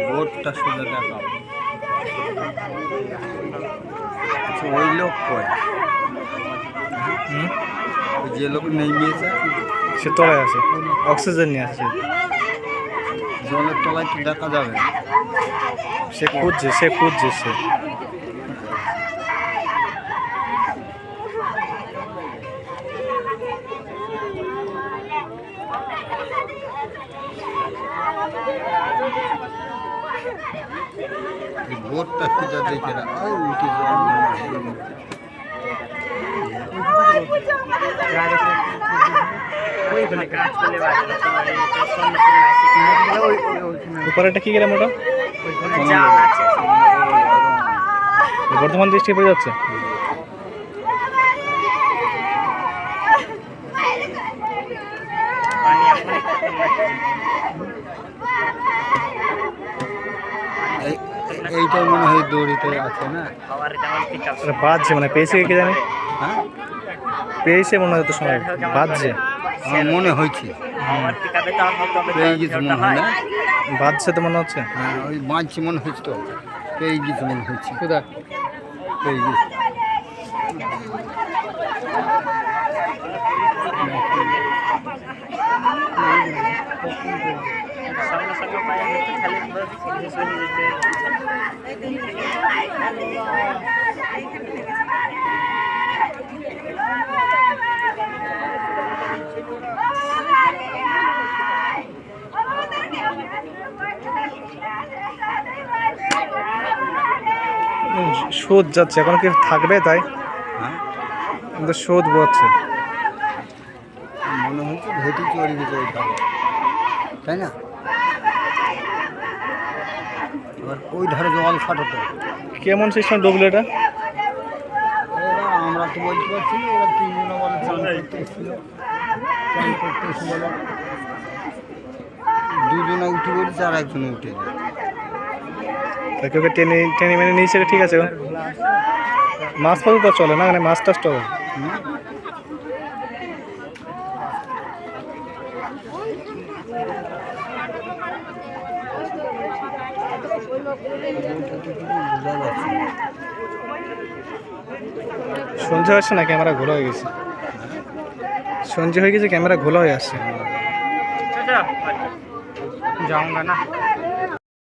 বোর্ডটা শুধু দেখাও। ওই লোক কয় যে লোক নেমেছে সে তলায় আছে, অক্সিজেন নিয়ে আসছে। জলের তলায় তো দেখা যাবে। সে খুঁজছে সে বোর্ডটা খুঁজে দেখে না উঠে উপরে এটা কি গেলাম ওটা বর্ধমান ডিস্ট্রিক্ট পড়ে যাচ্ছে। এইটা মনে হয় দড়িতে আছে না, বাজছে মানে পেয়েছে কে জানে। হ্যাঁ পেয়েছে মনে হয় তো সময় বাজছে, আমার মনে হয়েছে পেয়ে গেছে মনে হয় না, বাজছে তো মনে হচ্ছে। হ্যাঁ ওই বাঁচছে মনে হচ্ছে তো, পেয়ে গেছে মনে হচ্ছে। কোথায় পেয়ে গেছে? শোধ যাচ্ছে, এখন কি থাকবে তাই? হ্যাঁ কিন্তু শোধ বচ্ছে মনে হচ্ছে ভেটি চড়ে গেছে ওই ধারে, তাই না? এবার ওই ধারে জল ফাটাতো। কেমন সিস্টেম ডুবলো এটা? এরা আমরা তো বলতে পারছি না, ওরা তিনজনে বলে চান করতে এসেছিল, চান করতে এসে বলে দুজনে উঠে পড়েছে আর একজনে উঠে যায়। ওকে টেনে টেনে মেনে নিয়েছে, ঠিক আছে। মাছ পাতা তো চলে না, মানে মাছ টাছ তো সন্ধ্যে আসছে না, ক্যামেরা ঘোলা হয়ে গেছে। সন্ধ্যে হয়ে গেছে, ক্যামেরা ঘোলা হয়ে আসছে। जाऊंगा ना।